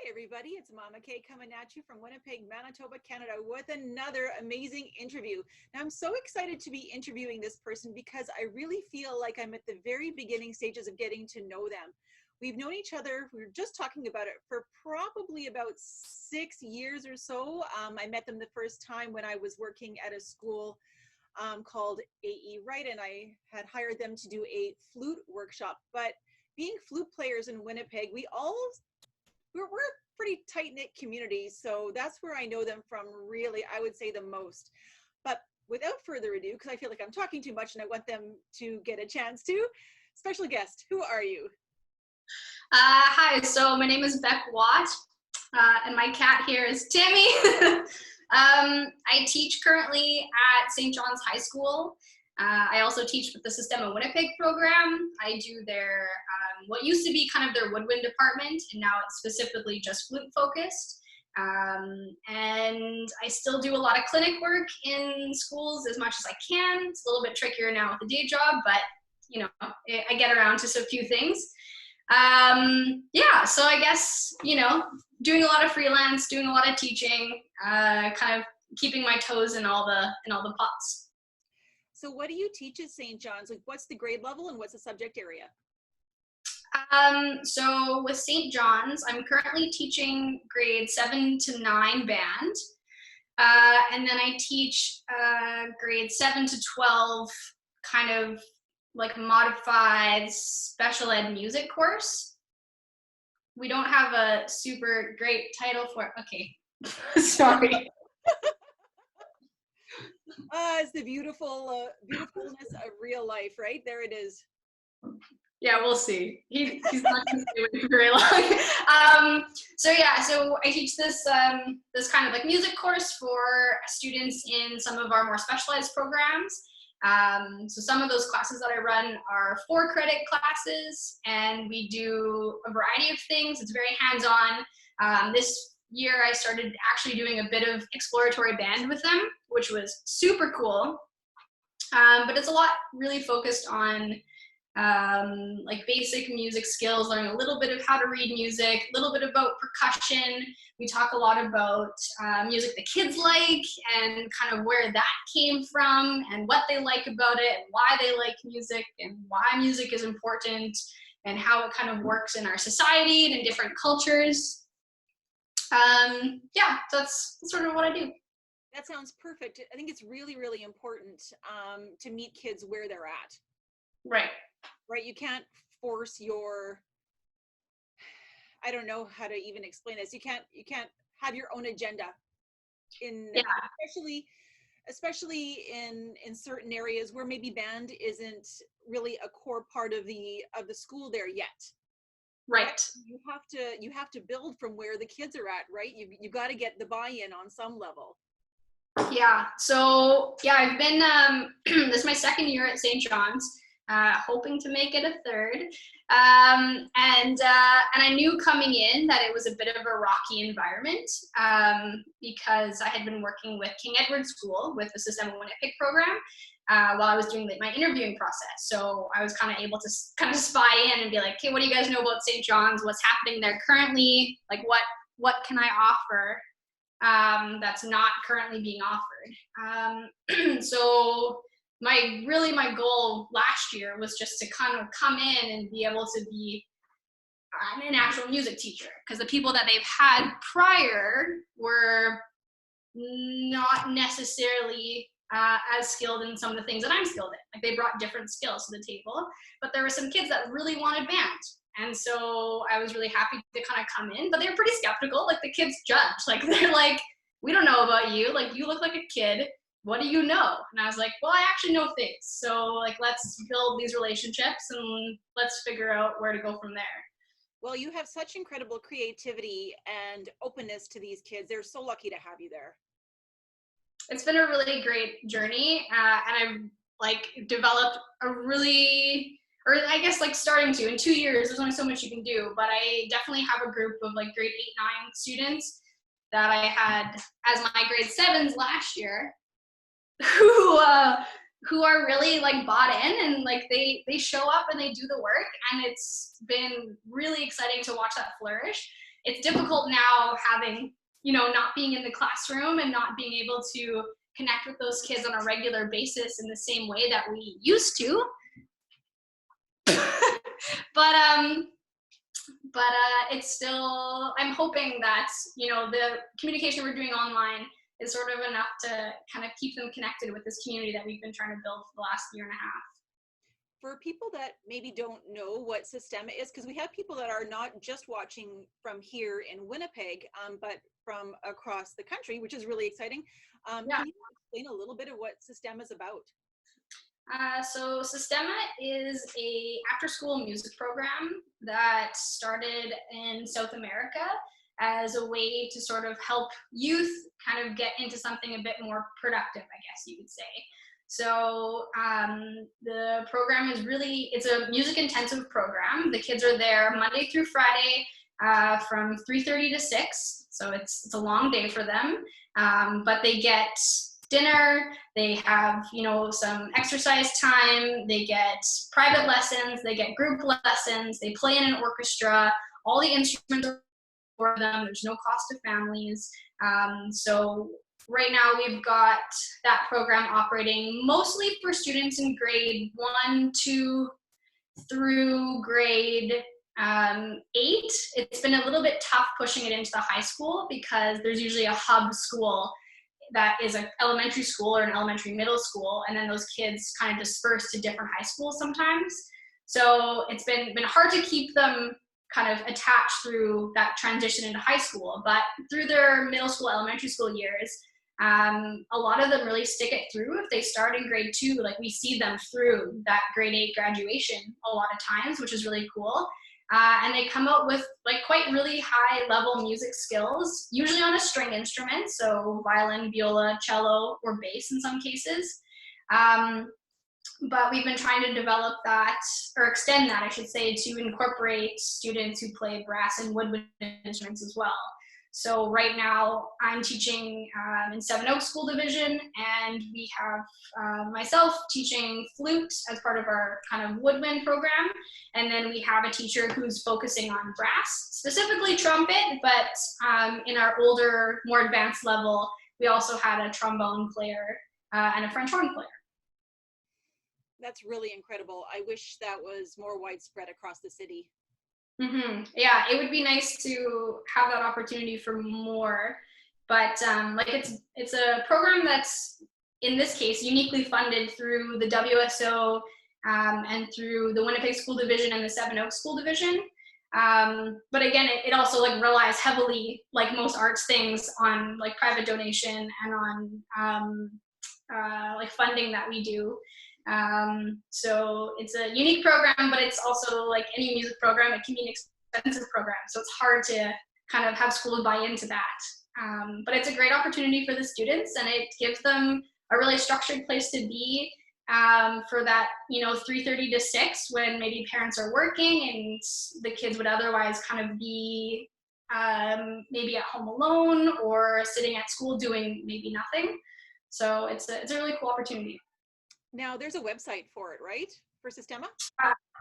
Everybody, it's Mama Kay coming at you from Winnipeg, Manitoba, Canada with another amazing interview. Now, I'm so excited to be interviewing this person because I really feel like I'm at the very beginning stages of getting to know them. We've known each other, we were just talking about it, for probably about 6 years or so. I met them the first time when I was working at a school called AE Wright, and I had hired them to do a flute workshop. But being flute players in Winnipeg, we're a pretty tight-knit community, so that's where I know them from, really, I would say, the most. But without further ado, because I feel like I'm talking too much and I want them to get a chance to, special guest, who are you? Hi, so my name is Beck Watt, and my cat here is Tammy. I teach currently at St. John's High School. I also teach with the Systema Winnipeg program. I do their, what used to be kind of their woodwind department, and now it's specifically just flute focused. And I still do a lot of clinic work in schools as much as I can. It's a little bit trickier now with the day job, but you know, I get around to a few things. Yeah, so I guess, you know, doing a lot of freelance, doing a lot of teaching, kind of keeping my toes in all the pots. So what do you teach at St. John's? Like, what's the grade level and what's the subject area? So with St. John's, I'm currently teaching grade 7 to 9 band. And then I teach grade 7 to 12 kind of like modified special ed music course. We don't have a super great title for it. Okay, sorry. It's the beautifulness of real life, right? There it is. Yeah, we'll see. He's not going to stay with me very long. So I teach this this kind of like music course for students in some of our more specialized programs. So some of those classes that I run are 4-credit classes, and we do a variety of things. It's very hands-on. This year I started actually doing a bit of exploratory band with them, which was super cool. But it's a lot really focused on like basic music skills, learning a little bit of how to read music, a little bit about percussion. We talk a lot about music the kids like and kind of where that came from and what they like about it and why they like music and why music is important and how it kind of works in our society and in different cultures. Yeah, that's sort of what I do. That sounds perfect. I think it's really, really important to meet kids where they're at. Right. Right, you can't force I don't know how to even explain this. You can't have your own agenda especially in certain areas where maybe band isn't really a core part of the school there yet. Right. You have to build from where the kids are at, right? You got to get the buy-in on some level. Yeah. So yeah, I've been this is my second year at St. John's. Hoping to make it a third. And I knew coming in that it was a bit of a rocky environment because I had been working with King Edward School with the Systema Winnipeg program while I was doing my interviewing process. So I was kind of able to kind of spy in and be like, okay, what do you guys know about St. John's? What's happening there currently? Like what can I offer that's not currently being offered? So my goal last year was just to kind of come in and be able to be an actual music teacher, because the people that they've had prior were not necessarily as skilled in some of the things that I'm skilled in. Like, they brought different skills to the table, but there were some kids that really wanted band. And so I was really happy to kind of come in, but they were pretty skeptical. Like, the kids judged. Like, they're like, we don't know about you. Like, you look like a kid. What do you know? And I was like, well, I actually know things. So like, let's build these relationships and let's figure out where to go from there. Well, you have such incredible creativity and openness to these kids. They're so lucky to have you there. It's been a really great journey. And I've like developed a really, or I guess like starting to, in 2 years, there's only so much you can do, but I definitely have a group of like grade 8, 9 students that I had as my grade 7s last year, who are really like bought in and like they show up and they do the work, and it's been really exciting to watch that flourish. it's difficult now having, not being in the classroom and not being able to connect with those kids on a regular basis in the same way that we used to. but it's still, I'm hoping that, the communication we're doing online is sort of enough to kind of keep them connected with this community that we've been trying to build for the last year and a half. For people that maybe don't know what Systema is, because we have people that are not just watching from here in Winnipeg, but from across the country, which is really exciting. Yeah. Can you explain a little bit of what Systema is about? So Systema is a after-school music program that started in South America as a way to sort of help youth kind of get into something a bit more productive, I guess you could say. So the program is it's a music intensive program. The kids are there Monday through Friday from 3:30 to 6. So it's a long day for them, but they get dinner, they have, some exercise time, they get private lessons, they get group lessons, they play in an orchestra, all the instruments are for them, there's no cost to families. So right now we've got that program operating mostly for students in grade 1, 2 through grade 8. It's been a little bit tough pushing it into the high school because there's usually a hub school that is an elementary school or an elementary middle school, and then those kids kind of disperse to different high schools sometimes. So it's been hard to keep them kind of attached through that transition into high school, but through their middle school, elementary school years, a lot of them really stick it through. If they start in grade 2, like we see them through that grade 8 graduation a lot of times, which is really cool. And they come out with like quite really high level music skills, usually on a string instrument, so violin, viola, cello, or bass in some cases. But we've been trying to develop that, or extend that, I should say, to incorporate students who play brass and woodwind instruments as well. So right now I'm teaching in Seven Oaks School Division, and we have myself teaching flute as part of our kind of woodwind program. And then we have a teacher who's focusing on brass, specifically trumpet, but in our older, more advanced level, we also had a trombone player and a French horn player. That's really incredible. I wish that was more widespread across the city. Mm-hmm. Yeah, it would be nice to have that opportunity for more, but it's a program that's, in this case, uniquely funded through the WSO and through the Winnipeg School Division and the Seven Oaks School Division. But again, it also like relies heavily, like most arts things, on like private donation and on like funding that we do. So it's a unique program, but it's also like any music program, it can be an expensive program. So it's hard to kind of have schools buy into that. But it's a great opportunity for the students, and it gives them a really structured place to be for that, 3:30 to 6, when maybe parents are working and the kids would otherwise kind of be maybe at home alone or sitting at school doing maybe nothing. So it's a really cool opportunity. Now there's a website for it, right? For Systema?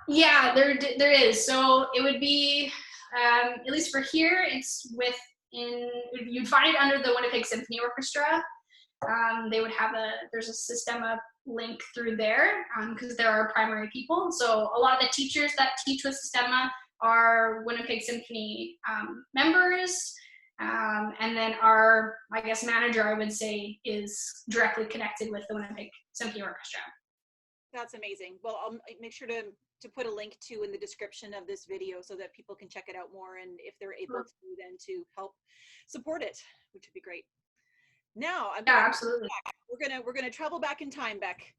Yeah, there is. So it would be, at least for here, you'd find it under the Winnipeg Symphony Orchestra. They would have there's a Systema link through there because there are primary people. So a lot of the teachers that teach with Systema are Winnipeg Symphony members. And then our, I guess, manager, I would say, is directly connected with the Winnipeg Symphony Orchestra. That's amazing. Well, I'll make sure to put a link to in the description of this video so that people can check it out more, and if they're able to, then to help support it, which would be great. Now, absolutely. We're gonna travel back in time, Beck.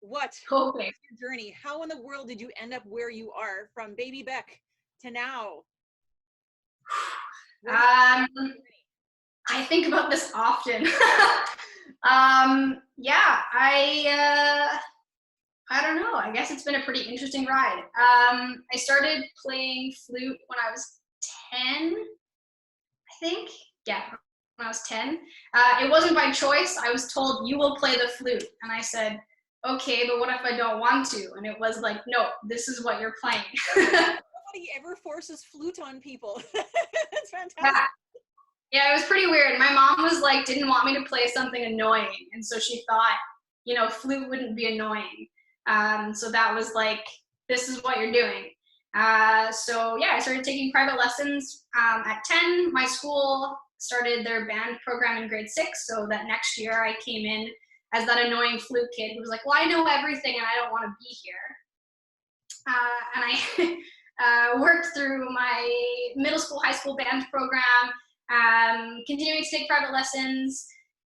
What okay. was your journey? How in the world did you end up where you are from baby Beck to now? I think about this often. Yeah, I don't know. I guess it's been a pretty interesting ride. I started playing flute when I was 10, I think. Yeah, when I was 10. It wasn't by choice. I was told, you will play the flute. And I said, okay, but what if I don't want to? And it was like, no, this is what you're playing. Nobody ever forces flute on people. That's fantastic. Yeah. Yeah, it was pretty weird. My mom was like, didn't want me to play something annoying. And so she thought, you know, flute wouldn't be annoying. So that was like, this is what you're doing. So yeah, I started taking private lessons at 10. My school started their band program in grade 6. So that next year I came in as that annoying flute kid who was like, well, I know everything and I don't want to be here. And I worked through my middle school, high school band program, continuing to take private lessons,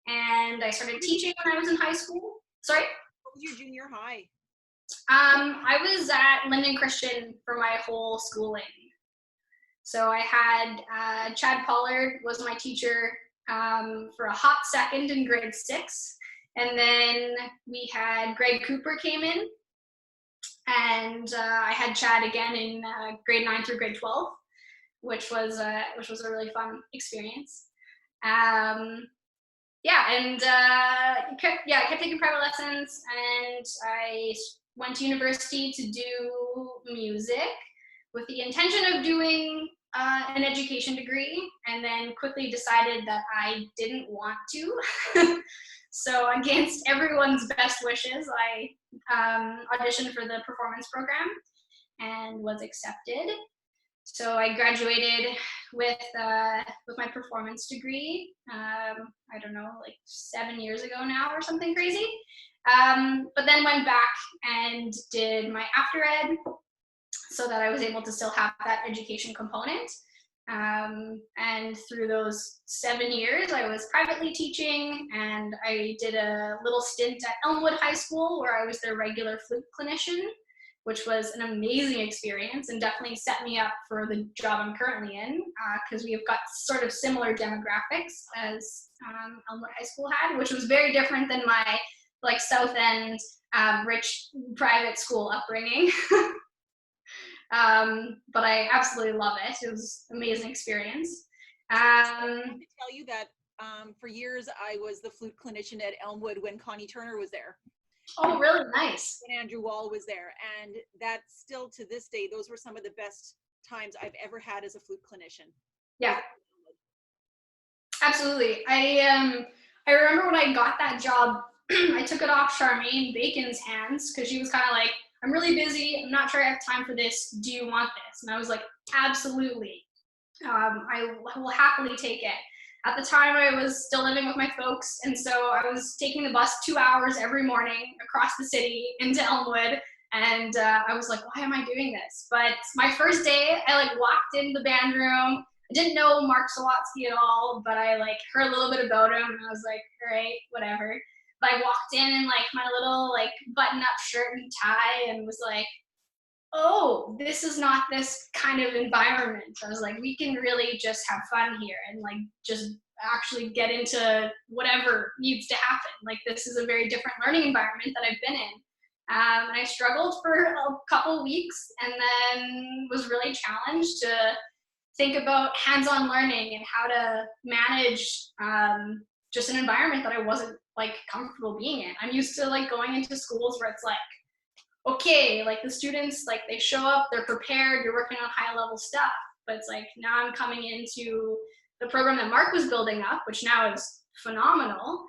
and I started teaching when I was in high school. Sorry? What was your junior high? I was at Linden Christian for my whole schooling. So I had Chad Pollard was my teacher for a hot second in grade 6. And then we had Greg Cooper came in, and I had Chad again in grade 9 through grade 12, which was a really fun experience. I kept taking private lessons, and I went to university to do music with the intention of doing an education degree, and then quickly decided that I didn't want to. So against everyone's best wishes, I auditioned for the performance program and was accepted. So I graduated with my performance degree, I don't know, like 7 years ago now or something crazy. But then went back and did my after ed so that I was able to still have that education component. And through those 7 years, I was privately teaching, and I did a little stint at Elmwood High School where I was their regular flute clinician, which was an amazing experience and definitely set me up for the job I'm currently in, because we've got sort of similar demographics as Elmwood High School had, which was very different than my like South End rich private school upbringing. But I absolutely love it. It was an amazing experience. I have to tell you that for years I was the flute clinician at Elmwood when Connie Turner was there. Oh, really nice. And Andrew Wall was there, and that still to this day, those were some of the best times I've ever had as a flute clinician. Yeah, absolutely. I remember when I got that job, I took it off Charmaine Bacon's hands because she was kind of like, I'm really busy. I'm not sure I have time for this. Do you want this? And I was like, absolutely. I will happily take it. At the time, I was still living with my folks, and so I was taking the bus 2 hours every morning across the city into Elmwood, and I was like, why am I doing this? But my first day, I like walked in the band room. I didn't know Mark Sawatsky at all, but I like heard a little bit about him, and I was like, all right, whatever. But I walked in like my little like button-up shirt and tie, and was like, oh, this is not this kind of environment. I was like, we can really just have fun here and like just actually get into whatever needs to happen. Like this is a very different learning environment that I've been in. And I struggled for a couple weeks and then was really challenged to think about hands-on learning and how to manage just an environment that I wasn't like comfortable being in. I'm used to like going into schools where it's like, okay, like the students, like they show up, they're prepared, you're working on high level stuff. But it's like now I'm coming into the program that Mark was building up, which now is phenomenal.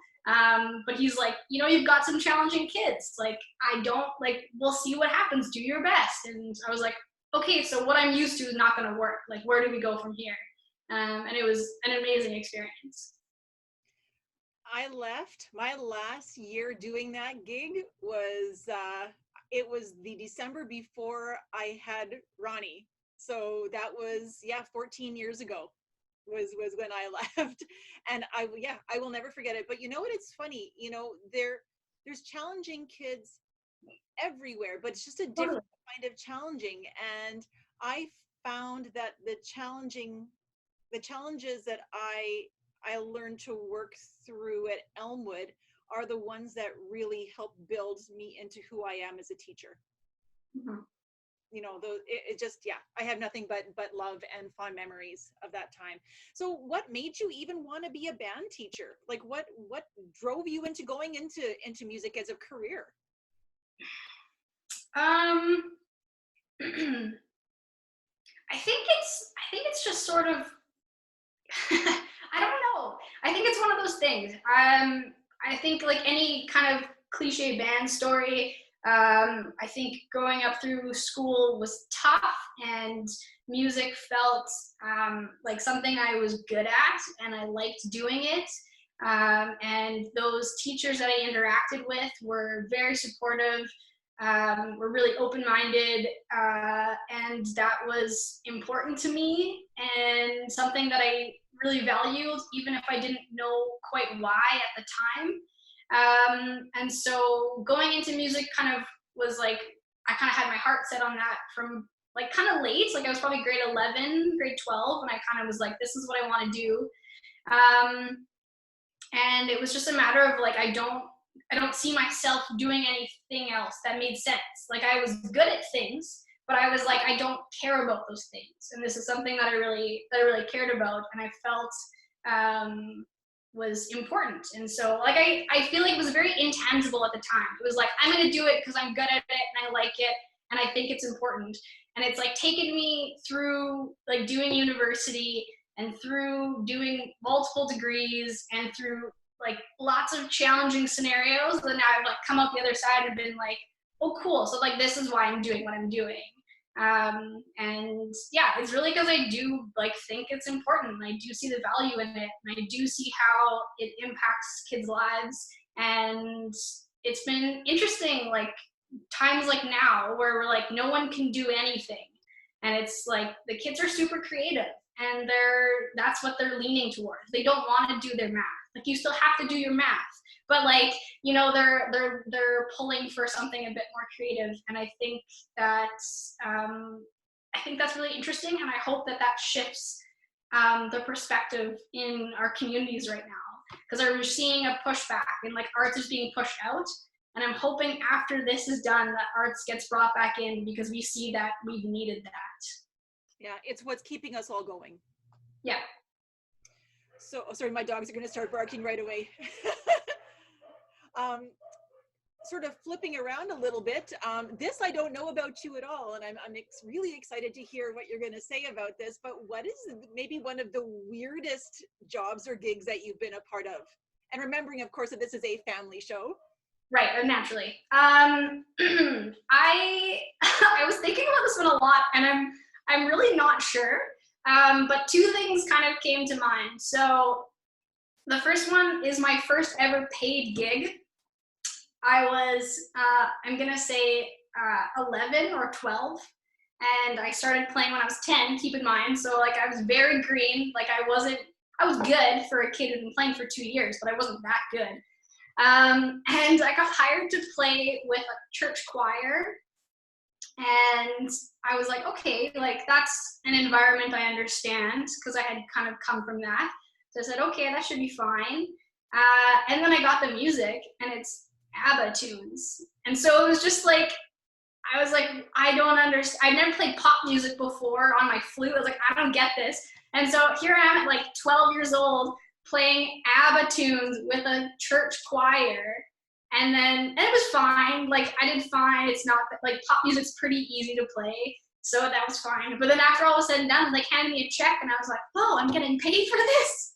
But he's like, you know, you've got some challenging kids. Like, I don't, like, we'll see what happens, do your best. And I was like, okay, so what I'm used to is not gonna work. Like, where do we go from here? And it was an amazing experience. I left my last year doing that gig was it was the December before I had Ronnie. So that was 14 years ago was when I left. And I will never forget it. But you know what, it's funny, you know, there's challenging kids everywhere, but it's just a different kind of challenging. And I found that the challenges that I learned to work through at Elmwood are the ones that really help build me into who I am as a teacher. Mm-hmm. You know, it just, I have nothing but love and fond memories of that time. So what made you even want to be a band teacher? Like what drove you into going into music as a career? I think it's just sort of I don't know. I think it's one of those things. I think like any kind of cliche band story, I think growing up through school was tough, and music felt like something I was good at, and I liked doing it. And those teachers that I interacted with were very supportive, were really open-minded, and that was important to me and something that I really valued, even if I didn't know quite why at the time. And so going into music kind of was like, I kind of had my heart set on that from like kind of late. Like I was probably grade 11, grade 12, and I kind of was like, this is what I want to do. And it was just a matter of like, I don't see myself doing anything else that made sense. Like I was good at things, but I was like, I don't care about those things. And this is something that I really cared about, and I felt was important. And so like I feel like it was very intangible at the time. It was like, I'm gonna do it because I'm good at it and I like it and I think it's important. And it's like taken me through like doing university and through doing multiple degrees and through like lots of challenging scenarios. And now I've like come out the other side and been like, oh cool, so like this is why I'm doing what I'm doing. And yeah, it's really because I do like think it's important, and I do see the value in it, and I do see how it impacts kids' lives. And it's been interesting, like times like now where we're like no one can do anything, and it's like the kids are super creative, and that's what they're leaning towards. They don't want to do their math. Like you still have to do your math, but like, you know, they're pulling for something a bit more creative. And I think that's really interesting, and I hope that shifts the perspective in our communities right now, because we're seeing a pushback and like arts is being pushed out. And I'm hoping after this is done that arts gets brought back in, because we see that we've needed that. Yeah, it's what's keeping us all going. Yeah. So, sorry, my dogs are going to start barking right away. Sort of flipping around a little bit. This I don't know about you at all, and I'm really excited to hear what you're going to say about this. But what is maybe one of the weirdest jobs or gigs that you've been a part of? And remembering, of course, that this is a family show. Right, naturally. I I was thinking about this one a lot, and I'm really not sure. But two things kind of came to mind. So the first one is my first ever paid gig. I was, I'm gonna say 11 or 12, and I started playing when I was 10, keep in mind. So like I was very green, like I was good for a kid who'd been playing for 2 years, but I wasn't that good. And I got hired to play with a church choir. And I was like, okay, like that's an environment I understand, because I had kind of come from that. So I said, okay, that should be fine. And then I got the music, and it's ABBA tunes. And so it was just like, I was like, I don't understand. I've never played pop music before on my flute. I was like, I don't get this. And so here I am at like 12 years old playing ABBA tunes with a church choir. And it was fine. Like I did fine. It's not that like pop music's pretty easy to play. So that was fine. But then after all was said and done, like handed me a check, and I was like, oh, I'm getting paid for this.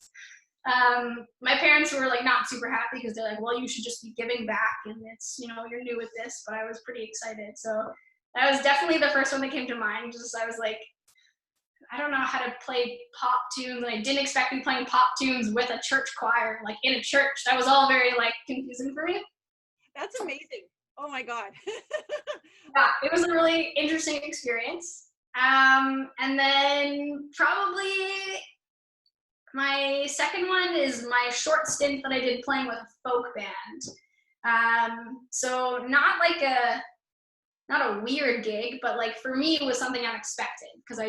My parents were like not super happy, because they're like, well, you should just be giving back, and it's, you know, you're new at this. But I was pretty excited. So that was definitely the first one that came to mind. Just I was like, I don't know how to play pop tunes, and I didn't expect to be playing pop tunes with a church choir, like in a church. That was all very like confusing for me. That's amazing. Oh my God. Yeah, it was a really interesting experience. And then probably my second one is my short stint that I did playing with a folk band. So not a weird gig, but like for me it was something unexpected, because I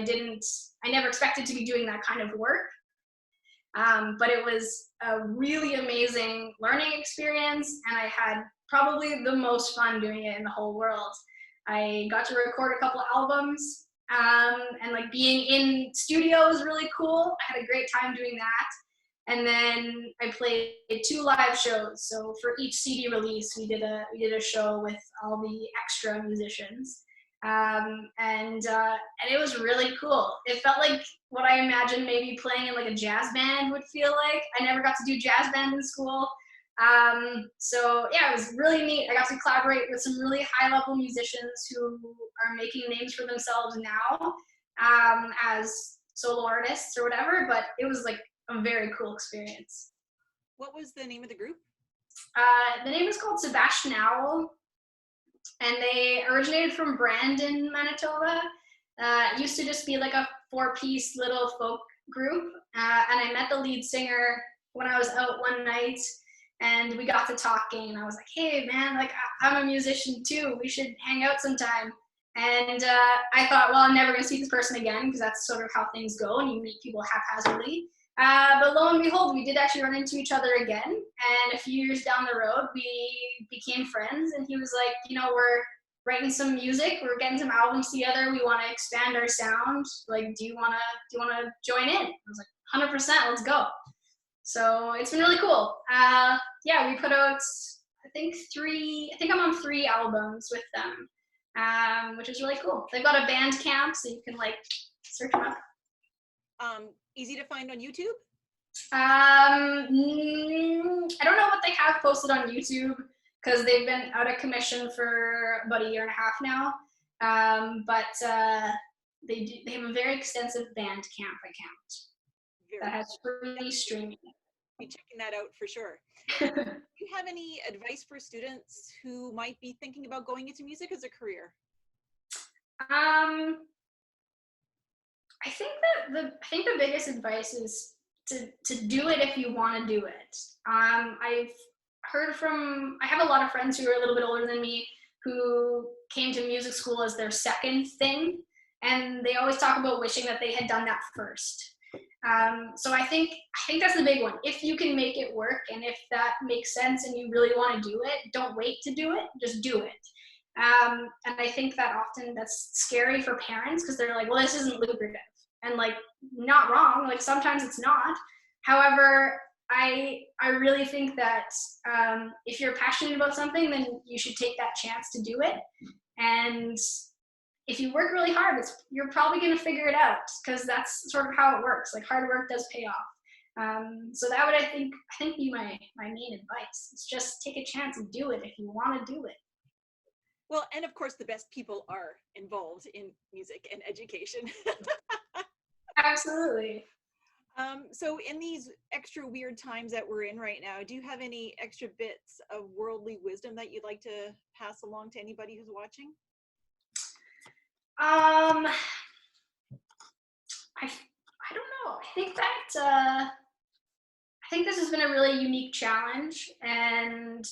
never expected to be doing that kind of work. But it was a really amazing learning experience, and I had probably the most fun doing it in the whole world. I got to record a couple albums, and like being in studio was really cool. I had a great time doing that. And then I played 2 live shows. So for each CD release, we did a show with all the extra musicians. And it was really cool. It felt like what I imagined maybe playing in like a jazz band would feel like. I never got to do jazz band in school. So yeah, it was really neat. I got to collaborate with some really high level musicians who are making names for themselves now, as solo artists or whatever, but it was like a very cool experience. What was the name of the group? The name is called Sebastian Owl, and they originated from Brandon, Manitoba. It used to just be like a 4-piece little folk group, and I met the lead singer when I was out one night, and we got to talking, and I was like, hey man, like I'm a musician too, we should hang out sometime. And I thought, well, I'm never gonna see this person again, because that's sort of how things go, and you meet people haphazardly. But lo and behold, we did actually run into each other again, and a few years down the road, we became friends, and he was like, you know, we're writing some music, we're getting some albums together, we want to expand our sound, like, do you want to join in? I was like, 100%, let's go. So it's been really cool. Yeah, we put out, I think I'm on 3 albums with them, which is really cool. They've got a band camp, so you can like search them up. Easy to find on YouTube? I don't know what they have posted on YouTube, because they've been out of commission for about 1.5 years now. But they have a very extensive Bandcamp account that has free streaming. Be checking that out for sure. Do you have any advice for students who might be thinking about going into music as a career? I think that the biggest advice is to do it if you want to do it. I have a lot of friends who are a little bit older than me who came to music school as their second thing, and they always talk about wishing that they had done that first. So I think that's the big one. If you can make it work, and if that makes sense and you really want to do it, don't wait to do it, just do it. And I think that often that's scary for parents, because they're like, well, this isn't lucrative. And like, not wrong, like sometimes it's not. However, I really think that if you're passionate about something, then you should take that chance to do it. And if you work really hard, you're probably going to figure it out, because that's sort of how it works. Like, hard work does pay off. So that would, I think be my main advice. It's just take a chance and do it if you want to do it. Well, and of course, the best people are involved in music and education. Absolutely. So in these extra weird times that we're in right now, do you have any extra bits of worldly wisdom that you'd like to pass along to anybody who's watching? I don't know. I think this has been a really unique challenge, and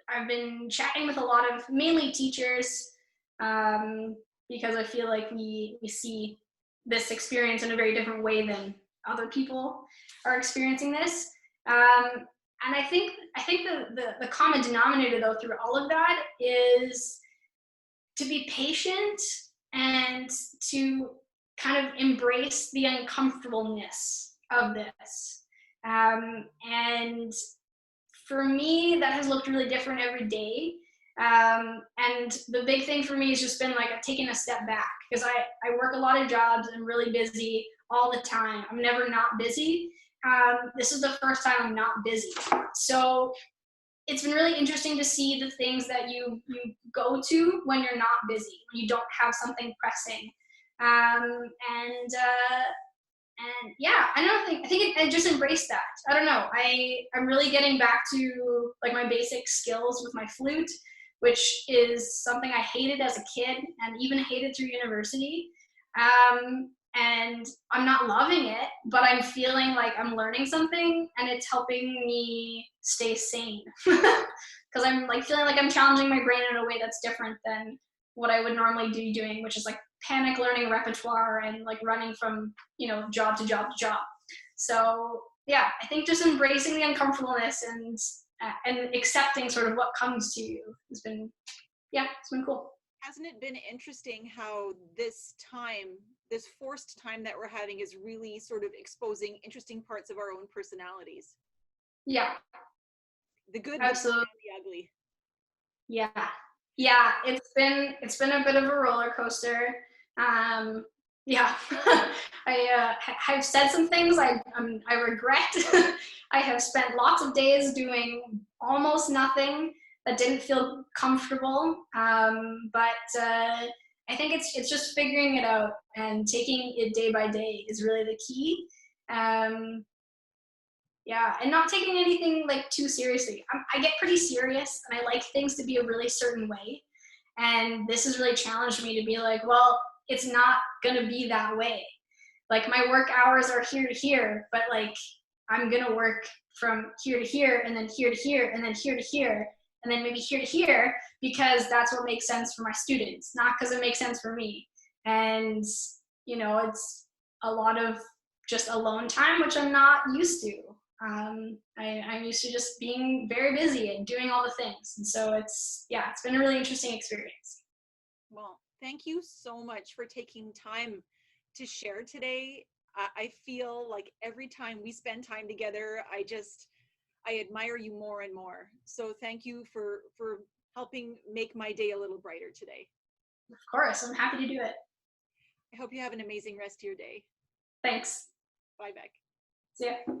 I've been chatting with a lot of mainly teachers, because I feel like we see this experience in a very different way than other people are experiencing this. And I think the common denominator, though, through all of that is to be patient and to kind of embrace the uncomfortableness of this. And for me, that has looked really different every day. And the big thing for me has just been like taking a step back, because I work a lot of jobs. I'm really busy all the time. I'm never not busy. This is the first time I'm not busy. So it's been really interesting to see the things that you go to when you're not busy, when you don't have something pressing. And yeah, I think I just embrace that. I don't know. I'm really getting back to like my basic skills with my flute, which is something I hated as a kid and even hated through university. And I'm not loving it, but I'm feeling like I'm learning something, and it's helping me stay sane. Because I'm like feeling like I'm challenging my brain in a way that's different than what I would normally be doing, which is like panic learning repertoire and like running from, job to job to job. So yeah, I think just embracing the uncomfortableness and accepting sort of what comes to you has been, it's been cool. Hasn't it been interesting how this forced time that we're having is really sort of exposing interesting parts of our own personalities? Yeah. The good, absolutely. The ugly. Yeah. Yeah, it's been a bit of a roller coaster. Yeah, I've said some things I regret. I have spent lots of days doing almost nothing that didn't feel comfortable. But I think it's just figuring it out and taking it day by day is really the key. Um, yeah, and not taking anything like too seriously. I get pretty serious, and I like things to be a really certain way. And this has really challenged me to be like, well, it's not gonna be that way. Like my work hours are here to here, but like I'm gonna work from here to here, and then here to here, and then here to here, and then maybe here to here because that's what makes sense for my students, not because it makes sense for me. And it's a lot of just alone time, which I'm not used to. I'm used to just being very busy and doing all the things. And so it's been a really interesting experience. Well, thank you so much for taking time to share today. I feel like every time we spend time together, I admire you more and more. So thank you for helping make my day a little brighter today. Of course, I'm happy to do it. I hope you have an amazing rest of your day. Thanks. Bye, Beck. See ya.